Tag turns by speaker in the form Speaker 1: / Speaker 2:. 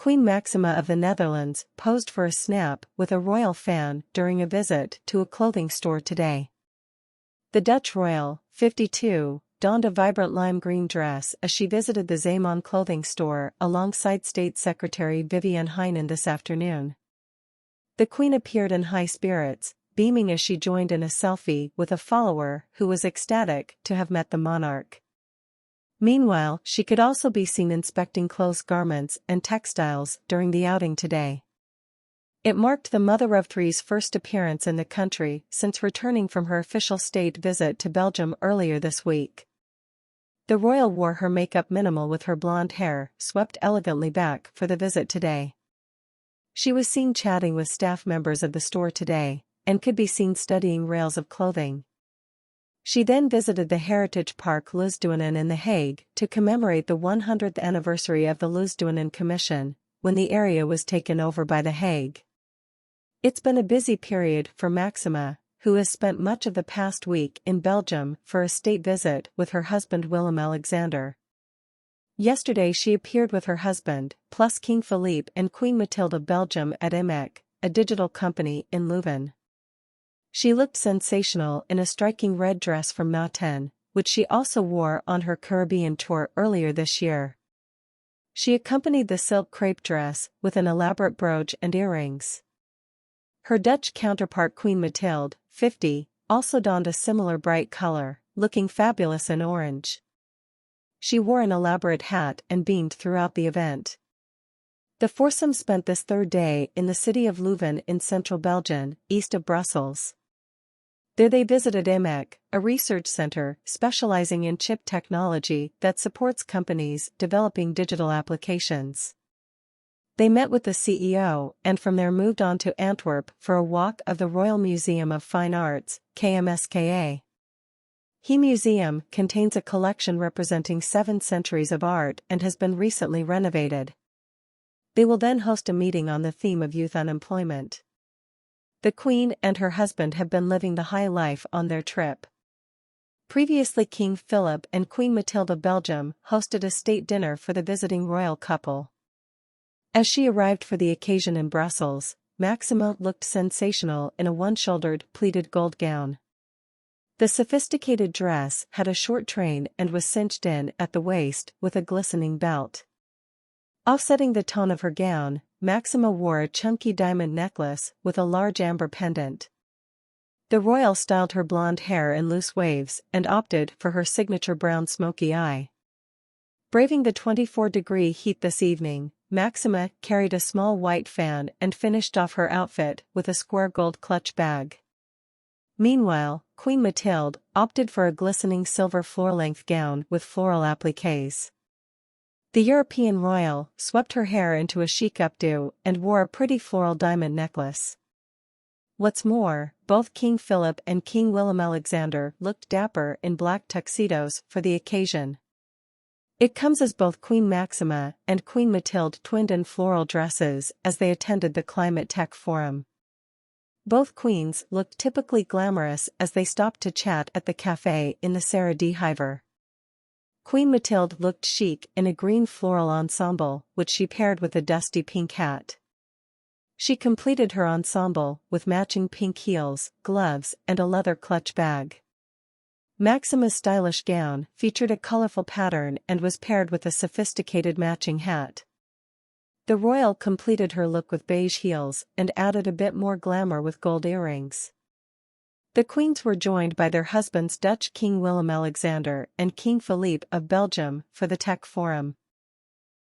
Speaker 1: Queen Maxima of the Netherlands posed for a snap with a royal fan during a visit to a clothing store today. The Dutch royal, 52, donned a vibrant lime green dress as she visited the Zeeman clothing store alongside State Secretary Vivianne Heijnen this afternoon. The Queen appeared in high spirits, beaming as she joined in a selfie with a follower who was ecstatic to have met the monarch. Meanwhile, she could also be seen inspecting clothes, garments, and textiles during the outing today. It marked the mother of three's first appearance in the country since returning from her official state visit to Belgium earlier this week. The royal wore her makeup minimal with her blonde hair swept elegantly back for the visit today. She was seen chatting with staff members of the store today, and could be seen studying rails of clothing. She then visited the Heritage Park Leusduinen in The Hague to commemorate the 100th anniversary of the Leusduinen Commission, when the area was taken over by The Hague. It's been a busy period for Maxima, who has spent much of the past week in Belgium for a state visit with her husband Willem-Alexander. Yesterday she appeared with her husband, plus King Philippe and Queen Mathilde of Belgium at IMEC, a digital company in Leuven. She looked sensational in a striking red dress from Mathilde, which she also wore on her Caribbean tour earlier this year. She accompanied the silk crepe dress with an elaborate brooch and earrings. Her Dutch counterpart Queen Mathilde, 50, also donned a similar bright color, looking fabulous in orange. She wore an elaborate hat and beamed throughout the event. The foursome spent this third day in the city of Leuven in central Belgium, east of Brussels. There they visited IMEC, a research center specializing in chip technology that supports companies developing digital applications. They met with the CEO and from there moved on to Antwerp for a walk of the Royal Museum of Fine Arts, KMSKA. The museum contains a collection representing 7 centuries of art and has been recently renovated. They will then host a meeting on the theme of youth unemployment. The Queen and her husband have been living the high life on their trip. Previously, King Philip and Queen Mathilde of Belgium hosted a state dinner for the visiting royal couple. As she arrived for the occasion in Brussels, Maxima looked sensational in a one-shouldered, pleated gold gown. The sophisticated dress had a short train and was cinched in at the waist with a glistening belt. Offsetting the tone of her gown, Maxima wore a chunky diamond necklace with a large amber pendant. The royal styled her blonde hair in loose waves and opted for her signature brown smoky eye. Braving the 24-degree heat this evening, Maxima carried a small white fan and finished off her outfit with a square gold clutch bag. Meanwhile, Queen Mathilde opted for a glistening silver floor-length gown with floral appliques. The European royal swept her hair into a chic updo and wore a pretty floral diamond necklace. What's more, both King Philip and King Willem-Alexander looked dapper in black tuxedos for the occasion. It comes as both Queen Maxima and Queen Mathilde twinned in floral dresses as they attended the Climate Tech Forum. Both queens looked typically glamorous as they stopped to chat at the cafe in the Sarah D. Hiver. Queen Mathilde looked chic in a green floral ensemble which she paired with a dusty pink hat. She completed her ensemble with matching pink heels, gloves, and a leather clutch bag. Maxima's stylish gown featured a colorful pattern and was paired with a sophisticated matching hat. The royal completed her look with beige heels and added a bit more glamour with gold earrings. The queens were joined by their husbands Dutch King Willem-Alexander and King Philippe of Belgium for the Tech Forum.